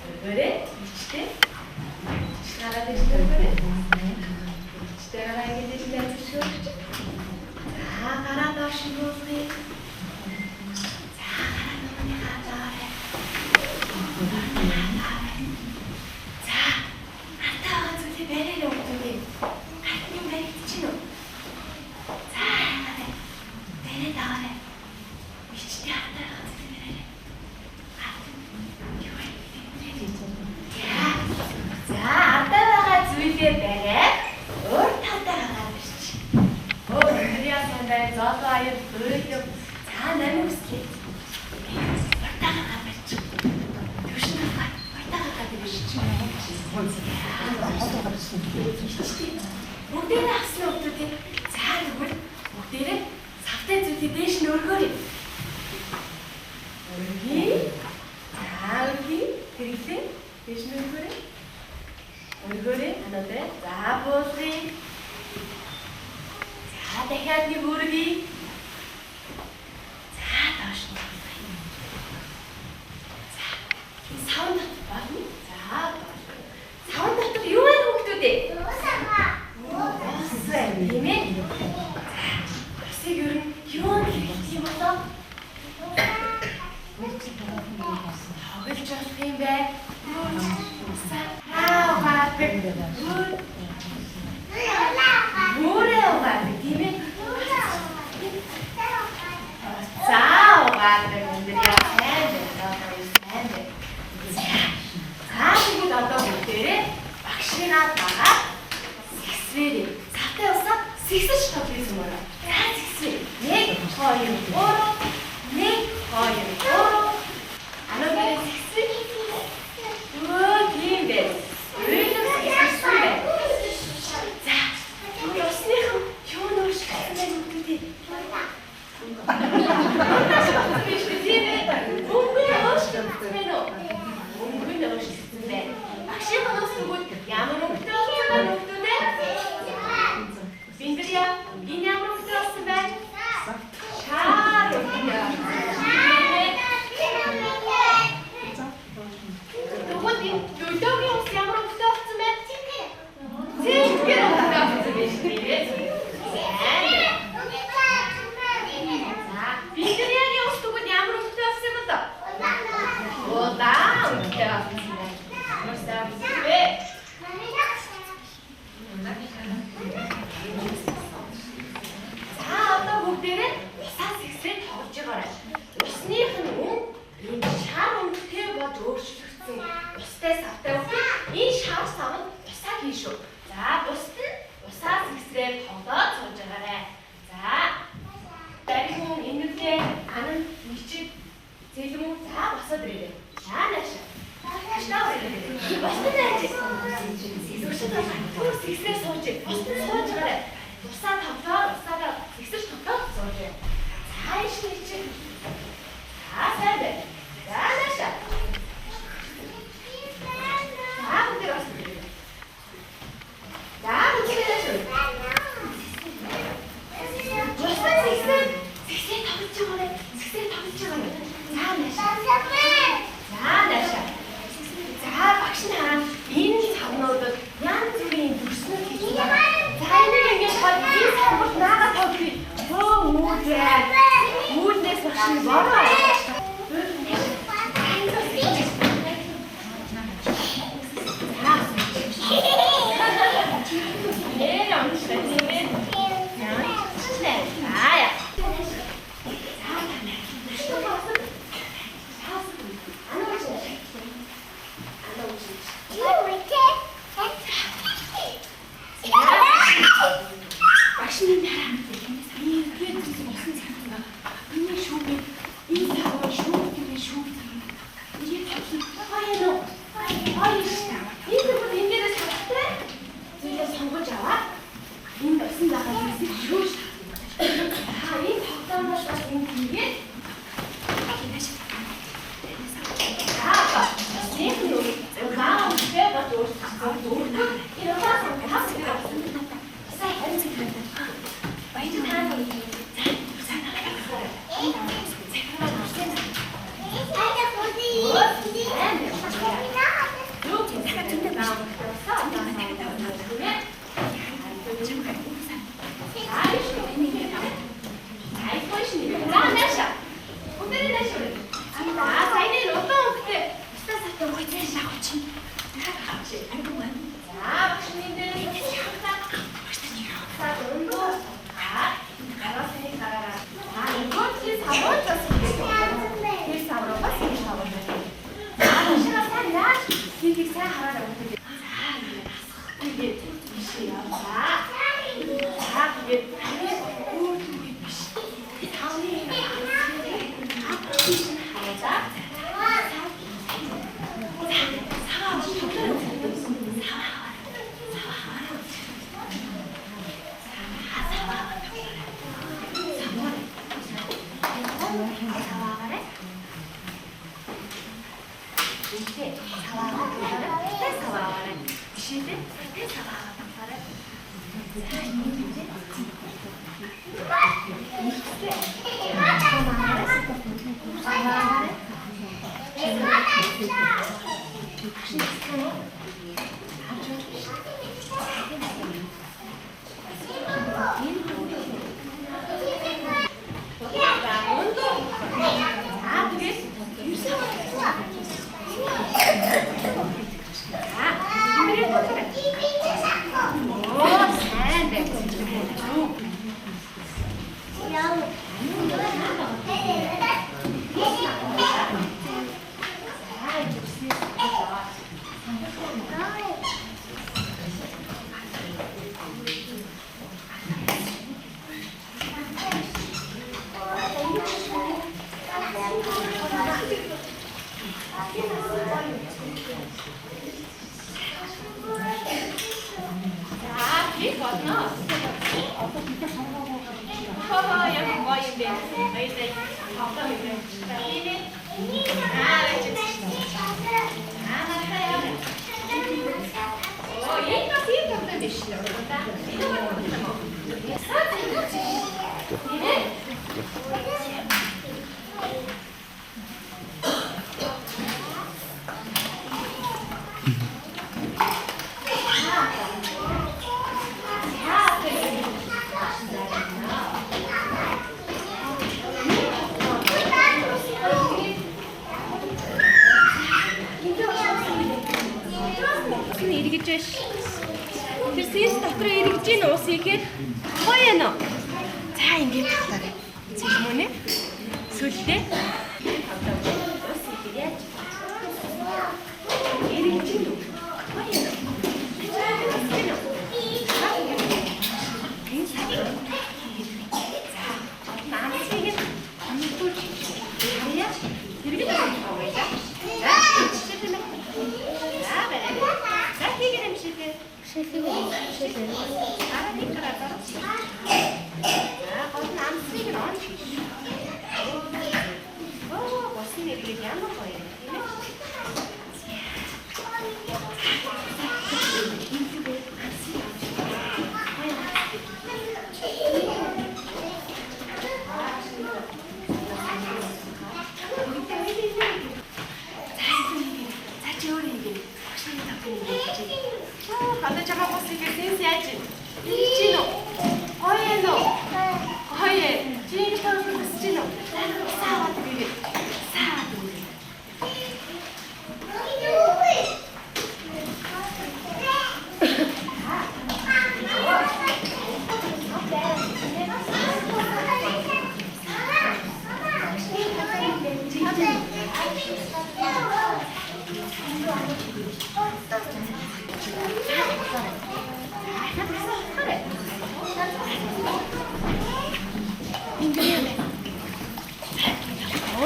Өргөөрэй. Ичтэй. Гараад ирж өргөөрэй. Ичтэй гараа ингэж ажиллаж. За гараа доош нь буулгая. За гараа нүгний хатаарай. За хатаа зүйлээ барай өгдөө. Хатны баригдчихно уу? За барай даарай. Ичтэй хатаа зүйлээ барай. За хатаа байгаа зүйлээ барай. Өөр талдаа гараад ирч. Өөр хриасан бай зоолоо аяр өөлөв. За намайг үсгээ. Уртаага гарч. Түшин байгаа. Уртаага гараад ирч. Бүгдээ авсан хүмүүсийг за тэгвэл бүгдээрээ савтай зүйлээ дээш нь өргөөрэй. Өргөе. За өргөе. Тэгэлээ дээш нь өргөөрэй. Өргөөрэй. Анаатай. За буулгая. За дахиад нэг өргөе. За доош нь өргөе. За савн дотор болно. За доош. Савн дотор юу вэ хүмүүстүүд? Тийм ээ. Усыг ер нь юу хэрэгтэй юм болоо? Тоглож болох юм бай. Мөрөө тийм ээ. За угаадаг өндөр яа сайн байна. За тэгвэл одоо бүгдээрээ багшигаа дагаад сэгсвэрээ. Савтай усаа сэгсэж тоглосон юм байна. За сэгсвэ. 1 2 3 1 2 3 Анаагийн сэгсвэ. Өө тийм дээ. Өөрөөр сэгсвэ. За усных юу нөөш гэсэн юм бэ? Тийм ээ. Өнгөө өөш гэсэн байна уу? Өнгөө өөш гэсэн байна. Багшийн хүмүүс тэгвэл ямар өнгөтэй болсон бэ? Биндэрья, энэ ямар өнгөтэй болсон бэ? Шаар өнгөтэй. Тэгвэл энэ дөлөөгийн ус ямар өнгөтэй болсон бэ? Цэнгэр өнгөтэй болсон байж тийм. Биндэрьягийн ус тэгвэл ямар өнгөтэй болсон юм бэ? Удаан өнгөтэй болсон юм байна. За одоо бүгдээрээ усаа сэгсрээд тоглож байгаарай. Усных нь энэ шар өнгөтэй болж өөрчлөгдсөн устай савтай үгүй. Энэ шар сав нь усаа хийн шүү. За бусд нь усаа сэгсрээд тоглоод сууж байгаарай. За даригуун энэглээ анан мичиг зэлмүү за босоод ирээрэй. Нааша. Босод байж. Сэгсрээ сууж. Босод сууж гараа. Усаа тоглоод, усаагаа сэгсэж тоглоод сууж. За ишний чи. За сайн байна. За нааша. За бүгд бас. За бүгд нааша. Босод сэгсрээ тоглож байгаарай. Сэгсрээ тоглож байгаарай. За нааша. За нааша. За багш нараа энэ цавнуудад янз бүрийн дүрснүүд хийж байна. За энийг ингэж хад энэ цавнууд наагаад тоглоё. Өөдөөс багш нь бороо. Үнтэй саваагаа тэгээрээ саваагаа. Жишээлбэл тэ саваагаа таваарай. За ингэж. Тэр сээс дотор эргэж ийн уус ихэд гоё ээ нөө. За ингэж татаарай. Цэлмөнэ. Сүлдээ. Уус ихэд яаж. Эргэж ийн үү. Гоё ээ.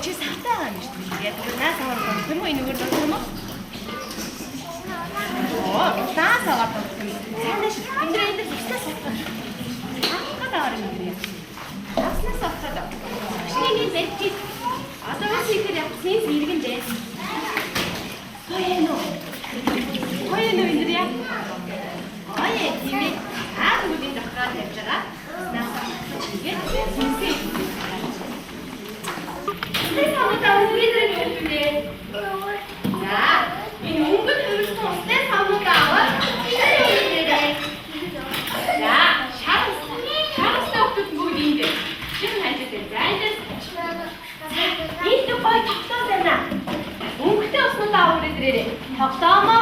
Чи сатаа гэж яг наас аваад юм уу энэ үрдэ юм уу? Наас аваад юм. Цаанаш энд ихтэй сатаа. Хаад аваад юм бэ? Наснаас сатаа. Шиний бэлти. Одоо үсгээр яг сэнс иргэндээ. Хойно энэ яа? Ой, тийм ээ. Үгийн дахгаа тавьж байгаа. Наас тэгээд сэнсээ. Самудаа үгээрээ хэлвээ. За, энэ өнгөт хөрөлтөө устай самудаа аваад үгээрээ. За, шарастай өгдөг бүгд юм бэ. Шин хайжээ. За, энэ гоё тогтоо байна. Өнгөтэй уснуудаа үгээрээ. Тогтоомоо.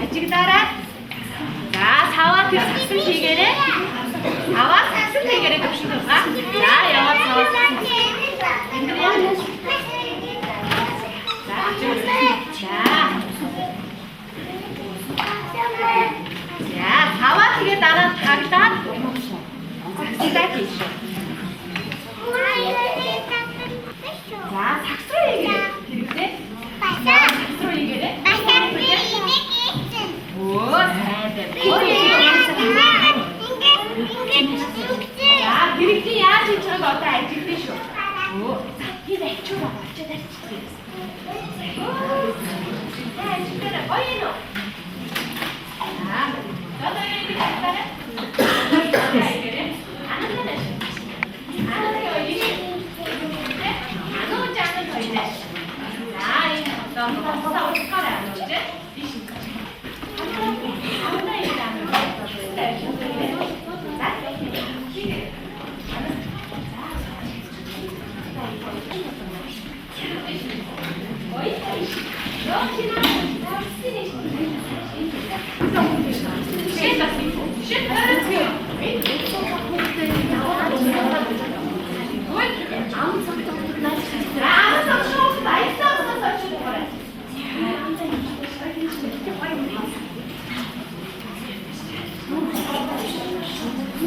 Ажигдаарай. За, саваа тэр сагсан хийгээрэй. Саваа сагсан хийгээрэй төвшин байгаа. За, яваад саваа сагсан. За.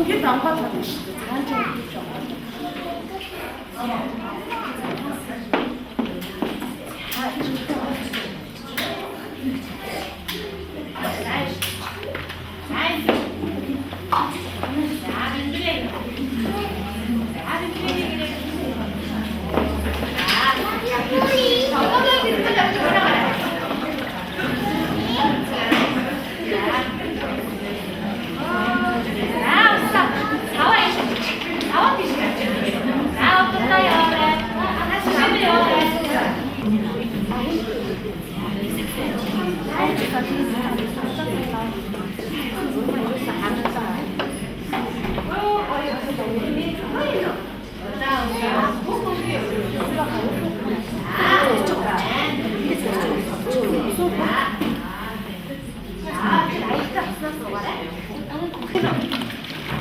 Hier dann was hat ich ganz schön schon.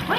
Ôi,